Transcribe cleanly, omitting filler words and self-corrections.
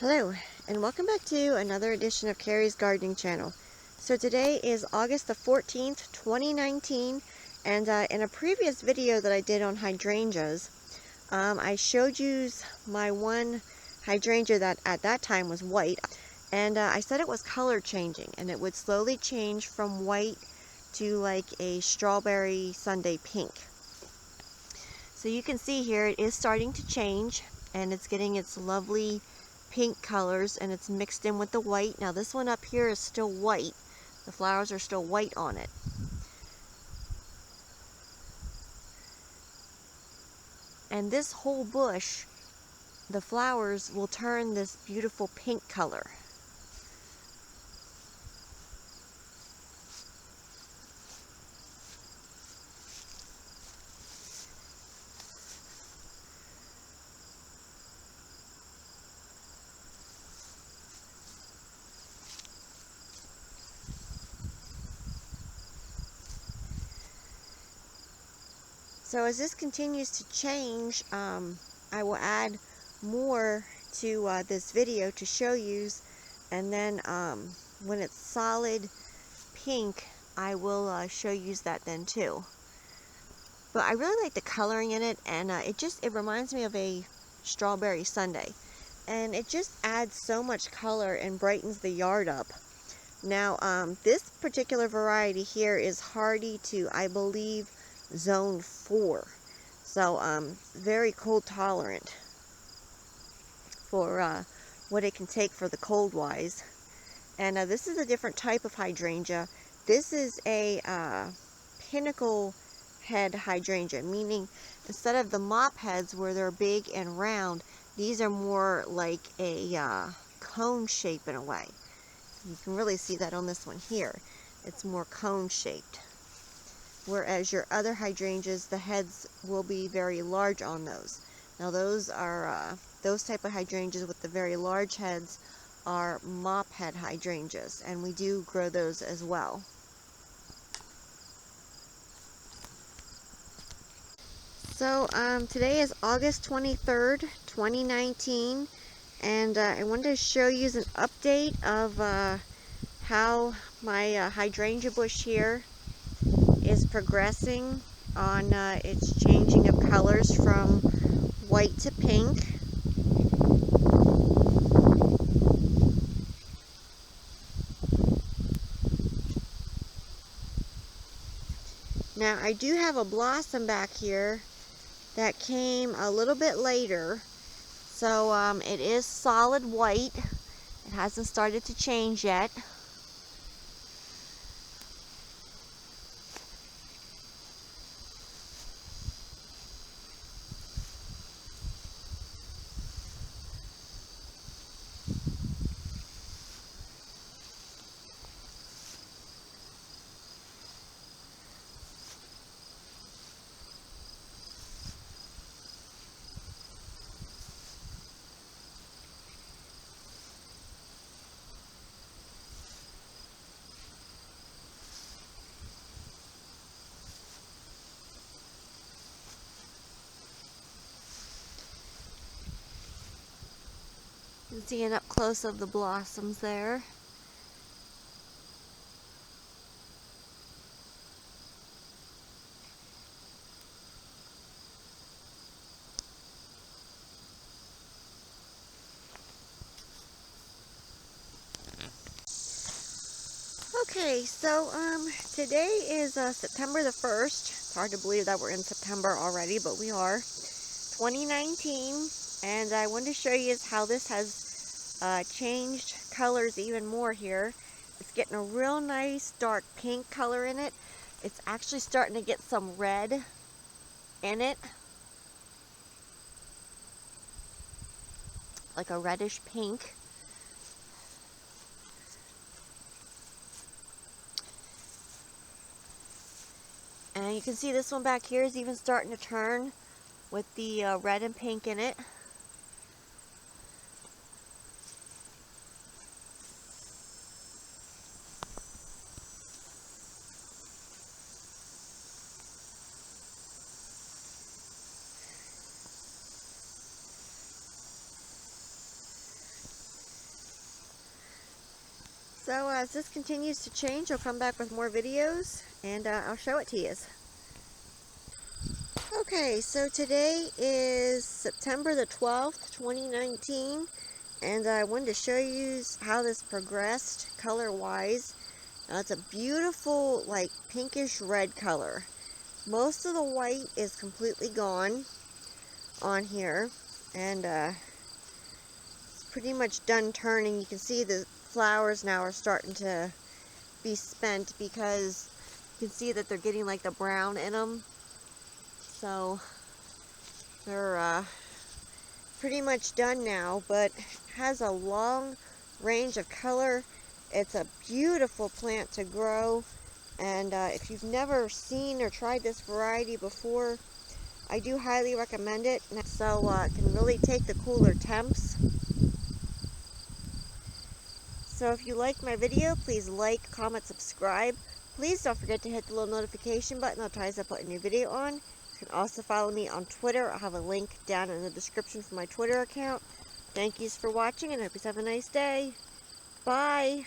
Hello, and welcome back to another edition of Carrie's Gardening Channel. So today is August the 14th, 2019, and in a previous video that I did on hydrangeas, I showed you my one hydrangea that at that time was white, and I said it was color changing, and it would slowly change from white to like a strawberry sundae pink. So you can see here it is starting to change, and it's getting its lovely pink colors, and it's mixed in with the white. Now this one up here is still white. The flowers are still white on it. And this whole bush, the flowers will turn this beautiful pink color. So as this continues to change, I will add more to this video to show you, and then when it's solid pink, I will show you that then too. But I really like the coloring in it, and it reminds me of a strawberry sundae, and it just adds so much color and brightens the yard up. Now this particular variety here is hardy to, I believe, zone 4, so very cold tolerant for what it can take for the cold wise. And this is a different type of hydrangea. This is a pinnacle head hydrangea, meaning instead of the mop heads where they're big and round, these are more like a cone shape in a way. You can really see that on this one here. It's more cone shaped, whereas your other hydrangeas, the heads will be very large on those. Now those are those type of hydrangeas with the very large heads are mop head hydrangeas, and we do grow those as well. So today is August 23rd, 2019, and I wanted to show you an update of how my hydrangea bush here is progressing on its changing of colors from white to pink. Now I do have a blossom back here that came a little bit later, so it is solid white. It hasn't started to change yet. You can see an up close of the blossoms there. Okay, so today is September the 1st. It's hard to believe that we're in September already, but we are. 2019, and I wanted to show you how this has changed colors even more here. It's getting a real nice dark pink color in it. It's actually starting to get some red in it, like a reddish pink. And you can see this one back here is even starting to turn with the red and pink in it. So as this continues to change, I'll come back with more videos and I'll show it to you. Okay, so today is September the 12th, 2019, and I wanted to show you how this progressed color-wise. It's a beautiful, like, pinkish red color. Most of the white is completely gone on here, and it's pretty much done turning. You can see the flowers now are starting to be spent because you can see that they're getting like the brown in them. So they're pretty much done now, but has a long range of color. It's a beautiful plant to grow, and if you've never seen or tried this variety before, I do highly recommend it. So it can really take the cooler temps. So if you like my video, please like, comment, subscribe. Please don't forget to hit the little notification button that tries to put a new video on. You can also follow me on Twitter. I'll have a link down in the description for my Twitter account. Thank you for watching, and I hope you have a nice day. Bye.